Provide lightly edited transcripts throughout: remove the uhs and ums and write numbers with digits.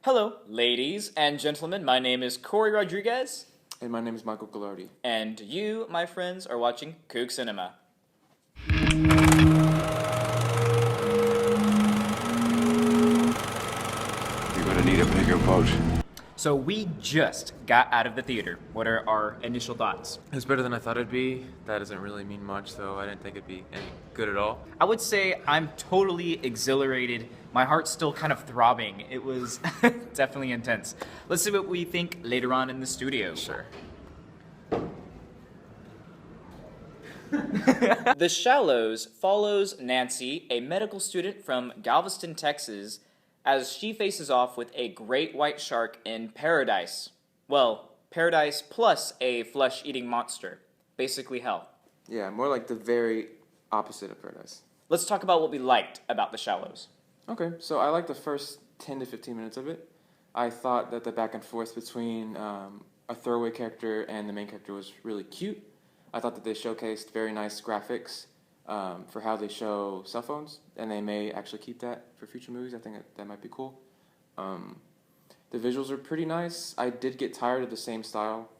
Hello, ladies and gentlemen. My name is Corey Rodriguez. And my name is Michael Gallardi. And you, my friends, are watching Coog Cinema. You're gonna need a bigger boat. So we just got out of the theater. What are our initial thoughts? It's better than I thought it'd be. That doesn't really mean much, though. I didn't think it'd be any good at all. I would say I'm totally exhilarated. My heart's still kind of throbbing. It was definitely intense. Let's see what we think later on in the studio. Sure. The Shallows follows Nancy, a medical student from Galveston, Texas, as she faces off with a great white shark in paradise. Well, paradise plus a flesh-eating monster. Basically hell. Yeah, more like the very opposite of paradise. Let's talk about what we liked about The Shallows. Okay, so I liked the first 10 to 15 minutes of it. I thought that the back and forth between a throwaway character and the main character was really cute. I thought that they showcased very nice graphics for how they show cell phones, and they may actually keep that for future movies. I think that might be cool. The visuals are pretty nice. I did get tired of the same style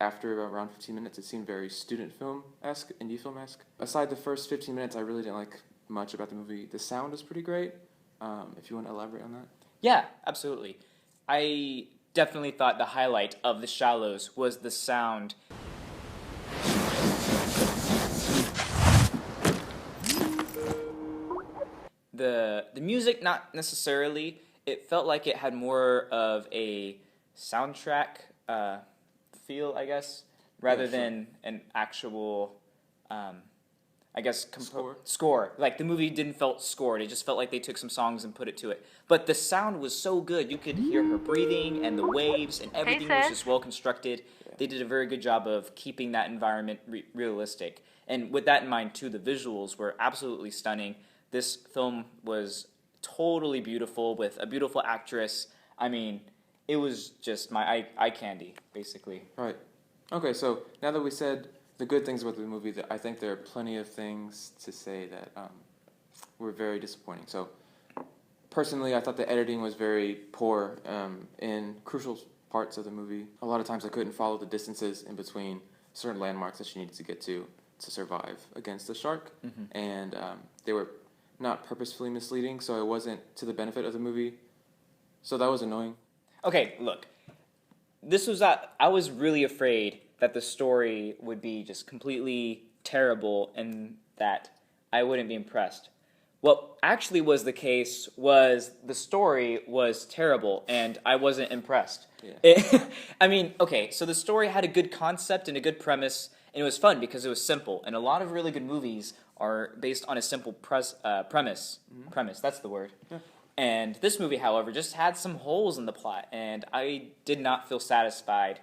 after around 15 minutes. It seemed very student film-esque, indie film-esque. Aside the first 15 minutes, I really didn't like much about the movie. The sound was pretty great. If you want to elaborate on that. Yeah, absolutely. I definitely thought the highlight of The Shallows was the sound. The music, not necessarily. It felt like it had more of a soundtrack feel, I guess, rather than an actual, score. Like, the movie didn't felt scored. It just felt like they took some songs and put it to it. But the sound was so good. You could hear her breathing and the waves and everything was just well constructed. Yeah. They did a very good job of keeping that environment realistic. And with that in mind, too, the visuals were absolutely stunning. This film was totally beautiful with a beautiful actress. I mean, it was just my eye candy, basically. Right. Okay, so now that we said the good things about the movie, I think there are plenty of things to say that were very disappointing. So, personally, I thought the editing was very poor in crucial parts of the movie. A lot of times I couldn't follow the distances in between certain landmarks that she needed to get to survive against the shark. Mm-hmm. And they were not purposefully misleading, so it wasn't to the benefit of the movie. So that was annoying. Okay, look. I was really afraid that the story would be just completely terrible and that I wouldn't be impressed. What actually was the case was the story was terrible and I wasn't impressed. Yeah. So the story had a good concept and a good premise, and it was fun because it was simple. And a lot of really good movies are based on a simple premise. Mm-hmm. Premise, that's the word. Yeah. And this movie, however, just had some holes in the plot, and I did not feel satisfied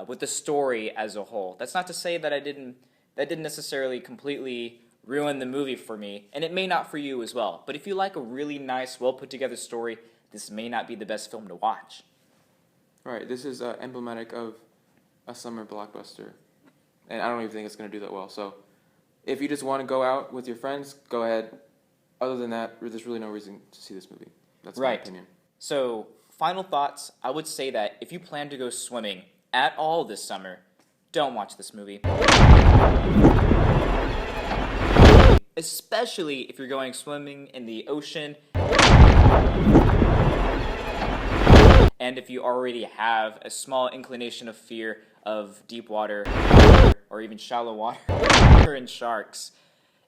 with the story as a whole. That's not to say that that didn't necessarily completely ruin the movie for me, and it may not for you as well. But if you like a really nice, well-put-together story, this may not be the best film to watch. Right, this is emblematic of a summer blockbuster, and I don't even think it's going to do that well. So if you just want to go out with your friends, go ahead. Other than that, there's really no reason to see this movie. That's my opinion. So, final thoughts. I would say that if you plan to go swimming at all this summer, don't watch this movie. Especially if you're going swimming in the ocean. And if you already have a small inclination of fear of deep water or even shallow water and sharks.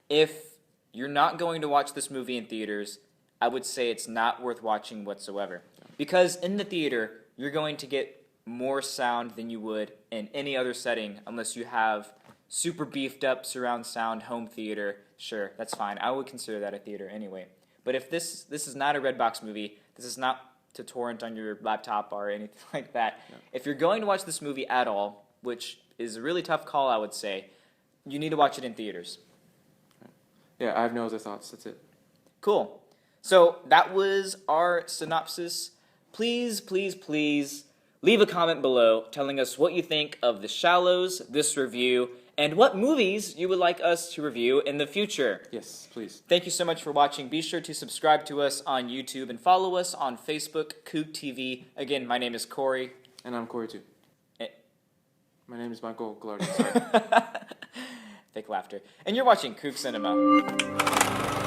If you're not going to watch this movie in theaters, I would say it's not worth watching whatsoever. Because in the theater, you're going to get more sound than you would in any other setting unless you have super beefed up surround sound home theater. Sure, that's fine. I would consider that a theater anyway. But if this is not a Redbox movie, this is not to torrent on your laptop or anything like that. No. If you're going to watch this movie at all, which is a really tough call, I would say, you need to watch it in theaters. Yeah, I have no other thoughts. That's it. Cool. So that was our synopsis. Please, please, please leave a comment below telling us what you think of The Shallows, this review, and what movies you would like us to review in the future. Yes, please. Thank you so much for watching. Be sure to subscribe to us on YouTube and follow us on Facebook, Coog TV. Again, my name is Corey. And I'm Corey too. Eh. My name is Michael Glardy. Sorry. Fake laughter. And you're watching Coog Cinema.